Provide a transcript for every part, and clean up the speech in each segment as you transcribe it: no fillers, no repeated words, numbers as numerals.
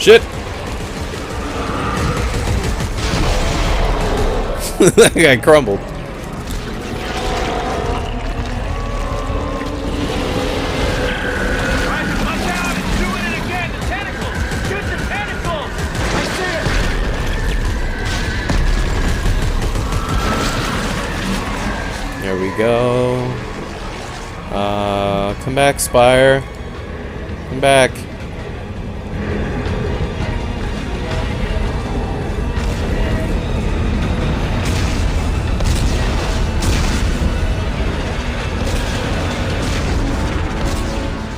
Shit! That guy crumbled. There we go. Come back, Spire. Come back.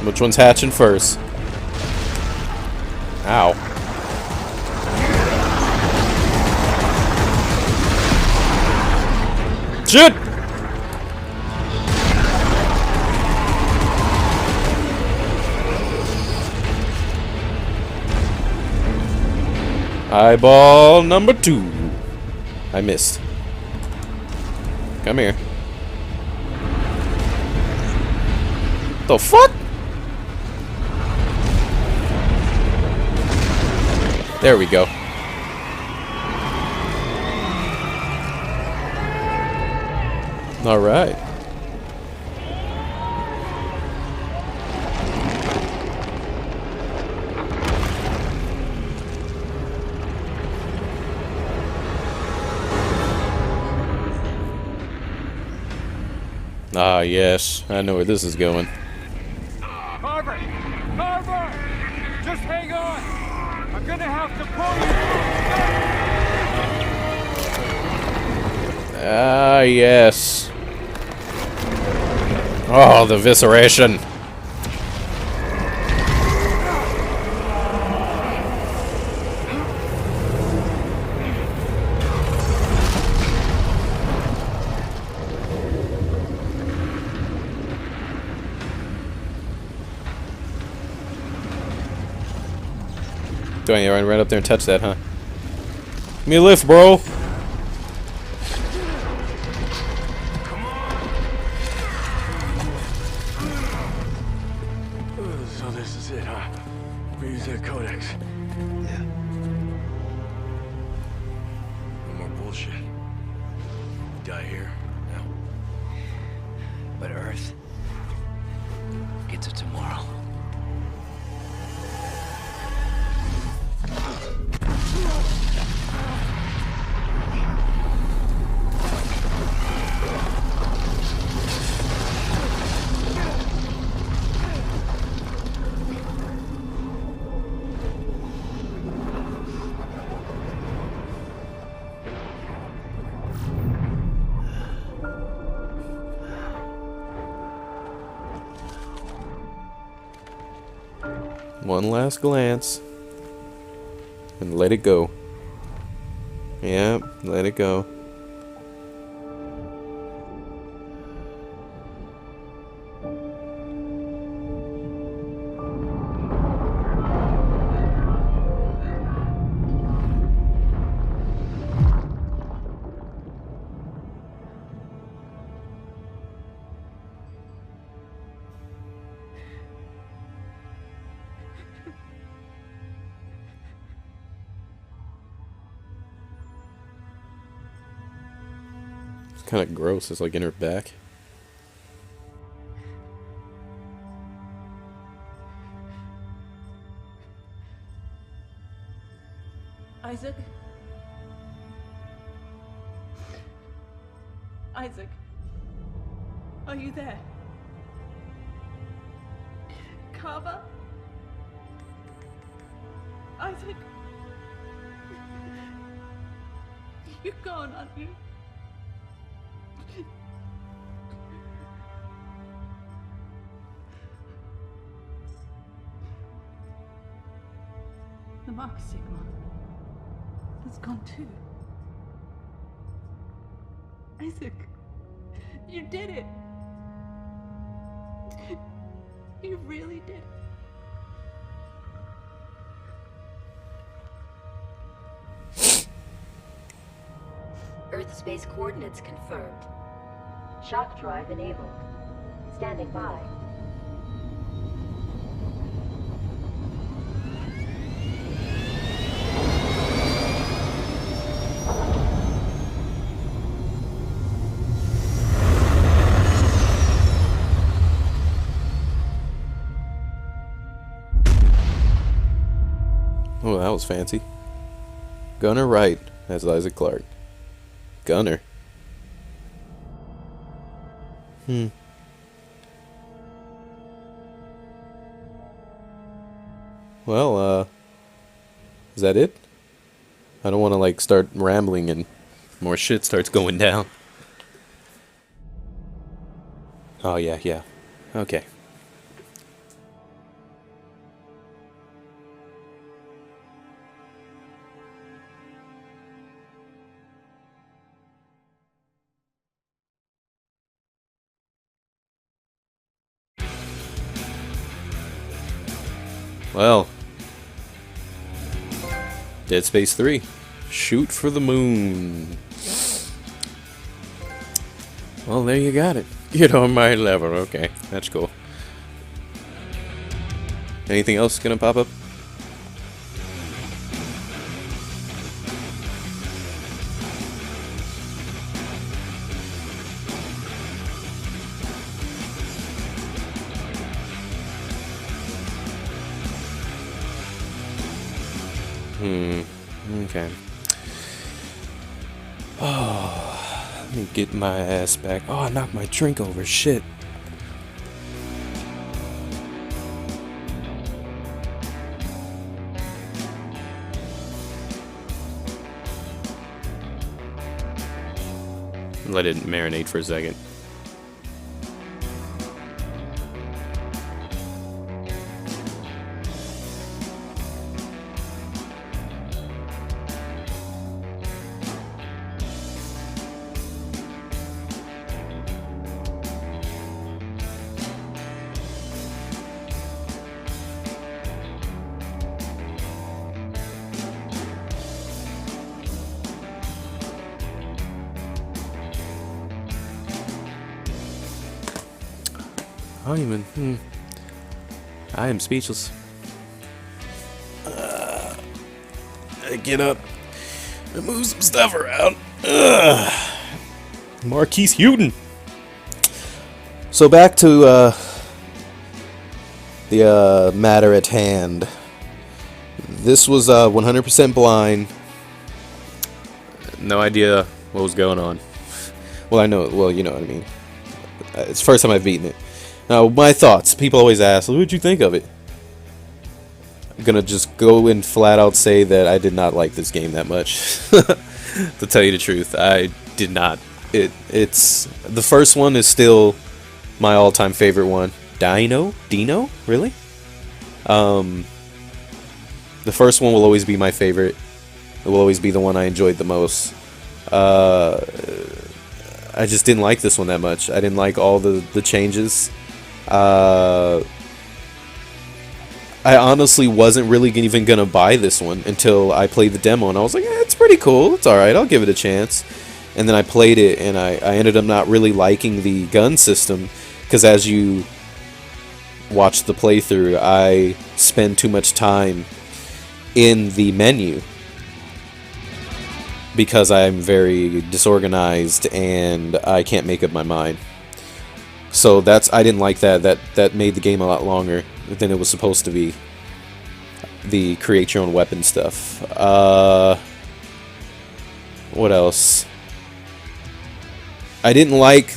Which one's hatching first? Ow. Shit! Eyeball number 2. I missed. Come here. The fuck? There we go. All right. Ah, yes. I know where this is going. Carver! Carver! Just hang on! I'm gonna have to pull you! Ah, yes. Oh, the visceration. Don't you run right up there and touch that, huh? Give me a lift, bro. So this is it, huh? We use that codex. Yeah. No more bullshit. We die here, now. But Earth gets it tomorrow. One last glance. And let it go. Yep, let it go. It's kind of gross. It's like in her back. Isaac? Isaac? Are you there? Carver? Isaac? You're gone, aren't you? The Mark Sigma has gone too. Isaac, you did it. You really did it. Earth space coordinates confirmed. Shock drive enabled. Standing by. Oh, that was fancy. Gunner Wright as Isaac Clarke. Gunner. Well, is that it? I don't want to, like, start rambling and more shit starts going down. Oh, yeah, yeah. Okay. Well, Dead Space 3. Shoot for the moon. Well, there you got it. Get on my level. Okay, that's cool. Anything else gonna pop up? Okay. Oh, let me get my ass back. Oh, I knocked my drink over. Shit. Let it marinate for a second. I don't even. I am speechless. I get up and move some stuff around. Marquise Houghton. So back to the matter at hand. This was 100% blind. No idea what was going on. Well, I know. Well, you know what I mean. It's the first time I've beaten it. Now, my thoughts. People always ask, what did you think of it? I'm gonna just go and flat out say that I did not like this game that much. To tell you the truth, I did not. It's the first one is still my all-time favorite one. Dino, really? The first one will always be my favorite. It will always be the one I enjoyed the most. I just didn't like this one that much. I didn't like all the changes. I honestly wasn't really even gonna buy this one until I played the demo, and I was like, it's pretty cool, it's alright, I'll give it a chance. And then I played it, and I ended up not really liking the gun system, because as you watch the playthrough, I spend too much time in the menu, because I'm very disorganized, and I can't make up my mind. So I didn't like that. That made the game a lot longer than it was supposed to be. The create your own weapon stuff. What else? I didn't like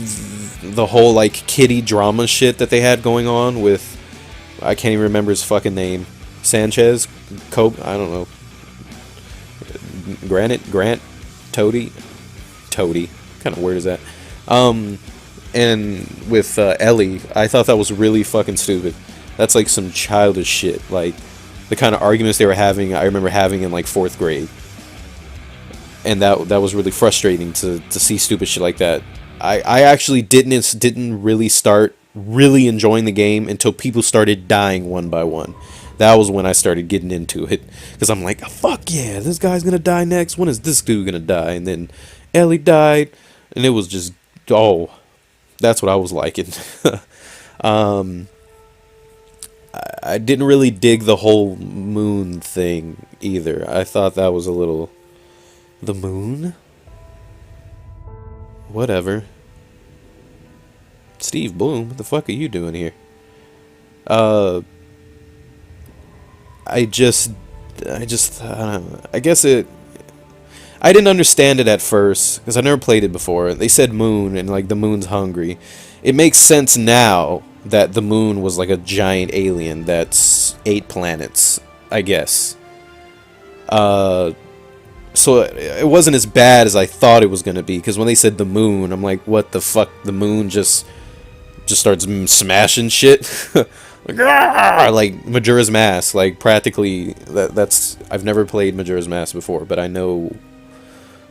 the whole like kiddie drama shit that they had going on with, I can't even remember his fucking name. Sanchez? Cope? I don't know. Grant? Toady? What kind of word is that? And with Ellie, I thought that was really fucking stupid. That's like some childish shit. Like, the kind of arguments they were having, I remember having in like 4th grade. And that was really frustrating to see stupid shit like that. I actually didn't really start really enjoying the game until people started dying one by one. That was when I started getting into it. Because I'm like, fuck yeah, this guy's gonna die next. When is this dude gonna die? And then Ellie died. And it was just, oh, that's what I was liking. I didn't really dig the whole moon thing either. I thought that was a little... The moon? Whatever. Steve Bloom, what the fuck are you doing here? I just I don't know. I guess I didn't understand it at first because I never played it before. They said moon and like the moon's hungry. It makes sense now that the moon was like a giant alien that's 8 planets, I guess. So it wasn't as bad as I thought it was gonna be, because when they said the moon, I'm like, what the fuck? The moon just starts smashing shit. Like, like Majora's Mask, like practically that's I've never played Majora's Mask before, but I know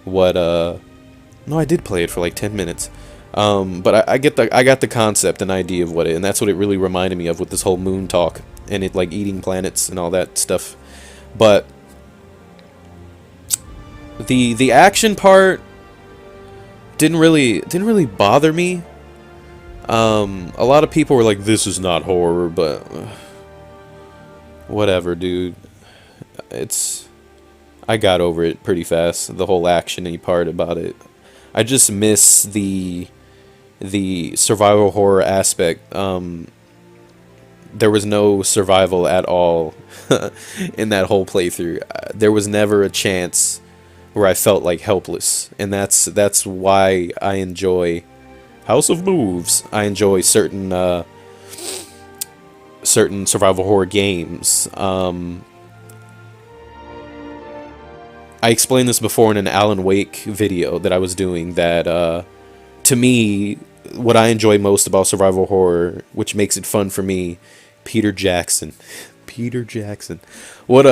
what no, I did play it for like 10 minutes. But I got the concept and idea of what it, and that's what it really reminded me of with this whole moon talk and it like eating planets and all that stuff. But the action part didn't really bother me. A lot of people were like, this is not horror, but whatever, dude. I got over it pretty fast, the whole action-y part about it. I just miss the survival horror aspect. There was no survival at all in that whole playthrough. There was never a chance where I felt like helpless, and that's why I enjoy House of Moves. I enjoy certain survival horror games. I explained this before in an Alan Wake video that I was doing, that to me, what I enjoy most about survival horror, which makes it fun for me, Peter Jackson. What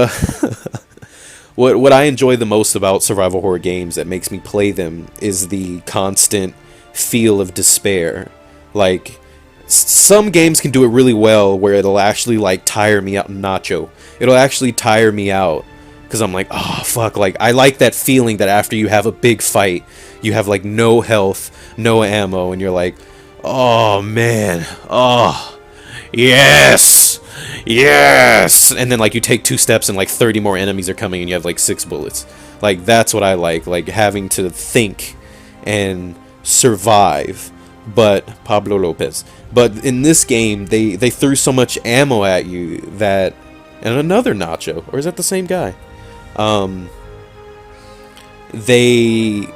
what I enjoy the most about survival horror games that makes me play them is the constant feel of despair. Like, some games can do it really well where it'll actually like tire me out. Nacho, it'll actually tire me out because I'm like, oh fuck, like I like that feeling that after you have a big fight, you have like no health, no ammo, and you're like, oh man, oh yes, and then like you take 2 steps and like 30 more enemies are coming and you have like 6 bullets. Like, that's what I like having to think and survive. But Pablo Lopez. But in this game, they threw so much ammo at you that, and another Nacho, or is that the same guy? They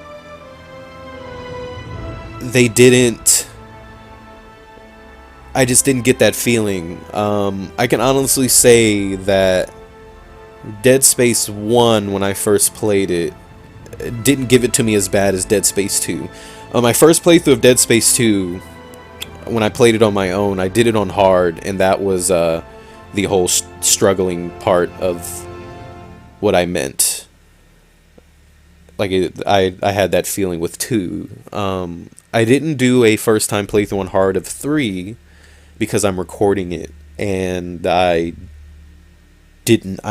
didn't. I just didn't get that feeling. I can honestly say that Dead Space 1, when I first played it, didn't give it to me as bad as Dead Space 2. My first playthrough of Dead Space 2, when I played it on my own, I did it on hard, and that was the whole struggling part of what I meant. Like, I had that feeling with 2. I didn't do a first time playthrough on hard of 3 because I'm recording it, and I'm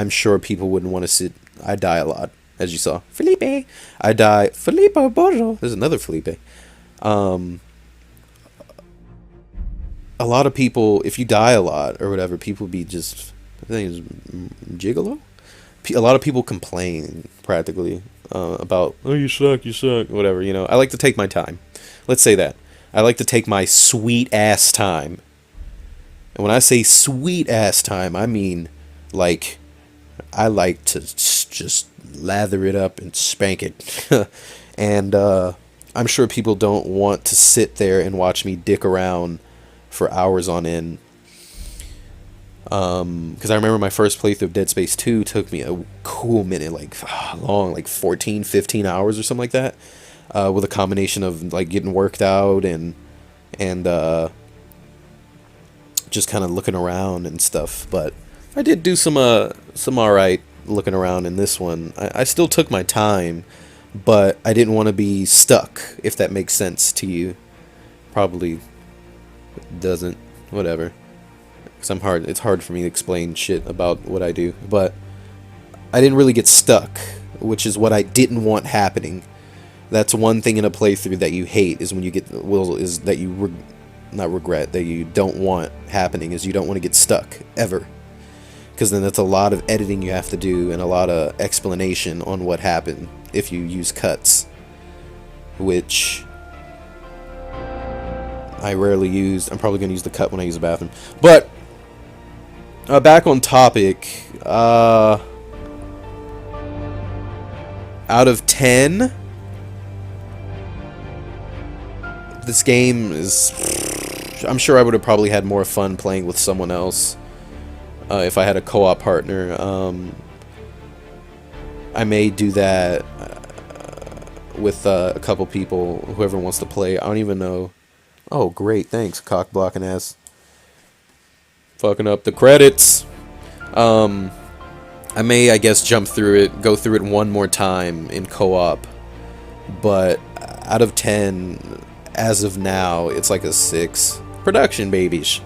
sure people wouldn't want to sit. I die a lot, as you saw. Felipe! I die. Felipe Borro! There's another Felipe. A lot of people, if you die a lot or whatever, people be just, I think it's gigolo? A lot of people complain, practically, about, oh, you suck, whatever, you know. I like to take my time. Let's say that. I like to take my sweet-ass time. And when I say sweet-ass time, I mean, like, I like to just lather it up and spank it. And I'm sure people don't want to sit there and watch me dick around for hours on end. Because I remember my first playthrough of Dead Space 2 took me a cool minute, like long, like 14, 15 hours or something like that. With a combination of like getting worked out and just kind of looking around and stuff. But I did do some alright looking around in this one. I still took my time, but I didn't want to be stuck, if that makes sense to you. Probably doesn't. Whatever. Because it's hard for me to explain shit about what I do. But I didn't really get stuck, which is what I didn't want happening. That's one thing in a playthrough that you hate, is when you get, is that you not regret, that you don't want happening, is you don't want to get stuck ever. Because then that's a lot of editing you have to do and a lot of explanation on what happened if you use cuts, which I rarely use. I'm probably going to use the cut when I use the bathroom. But back on topic, out of 10, this game is... I'm sure I would have probably had more fun playing with someone else if I had a co-op partner. I may do that with a couple people, whoever wants to play. I don't even know. Oh, great, thanks, cock blocking ass. Fucking up the credits. I may, I guess, go through it one more time in co-op, but out of 10, as of now, it's like a 6. Production babies,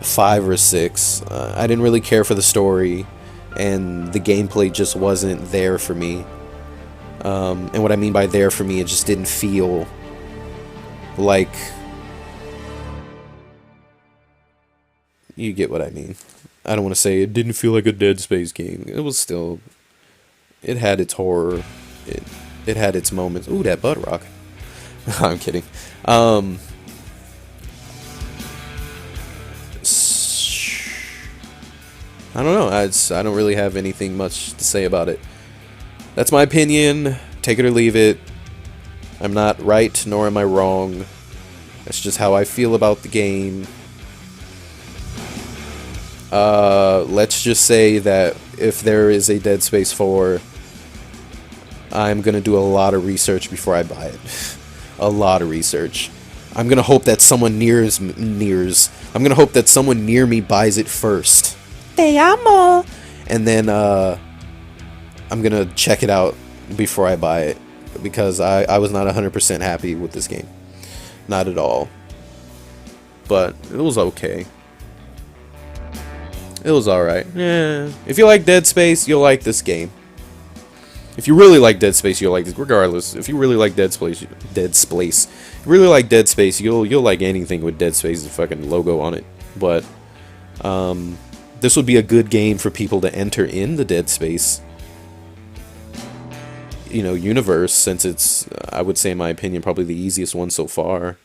5 or 6. I didn't really care for the story, and the gameplay just wasn't there for me. And what I mean by there for me, it just didn't feel like... You get what I mean. I don't want to say it didn't feel like a Dead Space game. It was still... It had its horror. It had its moments. Ooh, that butt rock. I'm kidding. I don't know. I don't really have anything much to say about it. That's my opinion. Take it or leave it. I'm not right, nor am I wrong. That's just how I feel about the game. Let's just say that if there is a Dead Space 4, I'm gonna do a lot of research before I buy it. A lot of research. I'm gonna hope that someone I'm gonna hope that someone near me buys it first. Te amo. And then I'm gonna check it out before I buy it, because I was not 100% happy with this game. Not at all. But it was okay. It was alright. Yeah. If you like Dead Space, you'll like this game. If you really like Dead Space, you'll like this. Regardless, if you really like Dead Space, you'll like anything with Dead Space's fucking logo on it. But this would be a good game for people to enter in the Dead Space, universe, since it's, I would say in my opinion, probably the easiest one so far.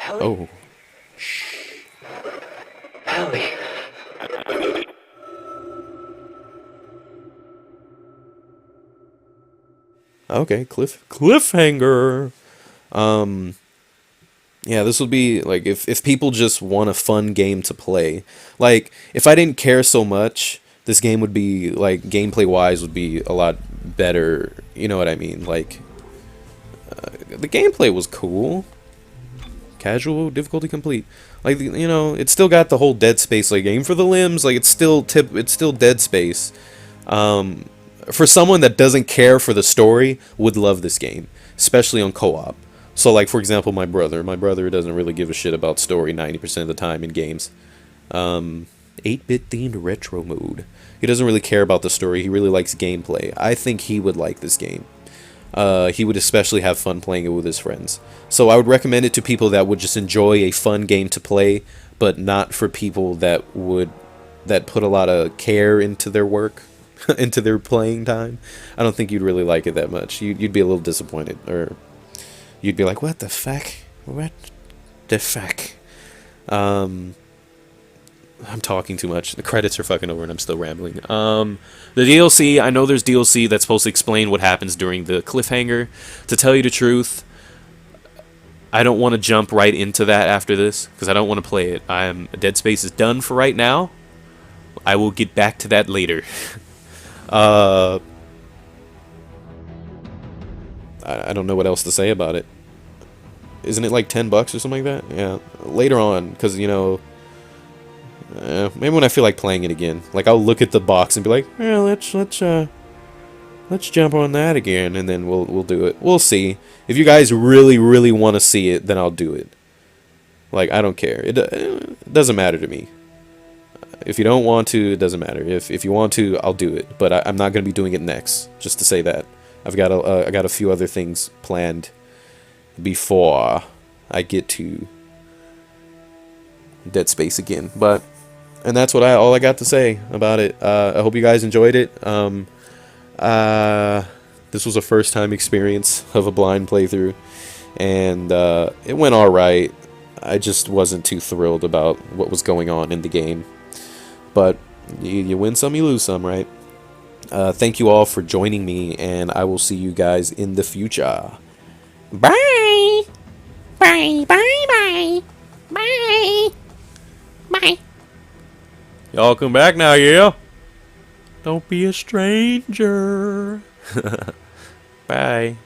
Ellie? Oh. Ellie. Okay, cliffhanger. Yeah, this would be like if people just want a fun game to play. Like if I didn't care so much, this game would be like gameplay wise would be a lot better. You know what I mean? Like the gameplay was cool. Casual, difficulty complete. Like it still got the whole Dead Space like aim for the limbs. Like it's still Dead Space. For someone that doesn't care for the story, would love this game, especially on co-op. So like for example, my brother doesn't really give a shit about story 90% of the time in games. 8-bit themed retro mode. He doesn't really care about the story. He really likes gameplay. I think he would like this game. He would especially have fun playing it with his friends. So I would recommend it to people that would just enjoy a fun game to play, but not for people that put a lot of care into their work, into their playing time. I don't think you'd really like it that much. You'd be a little disappointed, or you'd be like, what the fuck? What the fuck? I'm talking too much. The credits are fucking over and I'm still rambling. The DLC, I know there's DLC that's supposed to explain what happens during the cliffhanger. To tell you the truth, I don't want to jump right into that after this, because I don't want to play it. Dead Space is done for right now. I will get back to that later. I don't know what else to say about it. Isn't it like $10 or something like that? Yeah, later on, because maybe when I feel like playing it again, like I'll look at the box and be like, yeah, let's jump on that again, and then we'll do it. We'll see. If you guys really want to see it, then I'll do it. Like I don't care. It doesn't matter to me. If you don't want to, it doesn't matter. If you want to, I'll do it. But I'm not gonna be doing it next. Just to say that I got a few other things planned before I get to Dead Space again. And that's all I got to say about it. I hope you guys enjoyed it. This was a first time experience of a blind playthrough, and it went alright. I just wasn't too thrilled about what was going on in the game. But you win some, you lose some, right? Thank you all for joining me, and I will see you guys in the future. Bye. Bye. Bye. Bye. Bye. Bye. Y'all come back now, yeah? Don't be a stranger. Bye.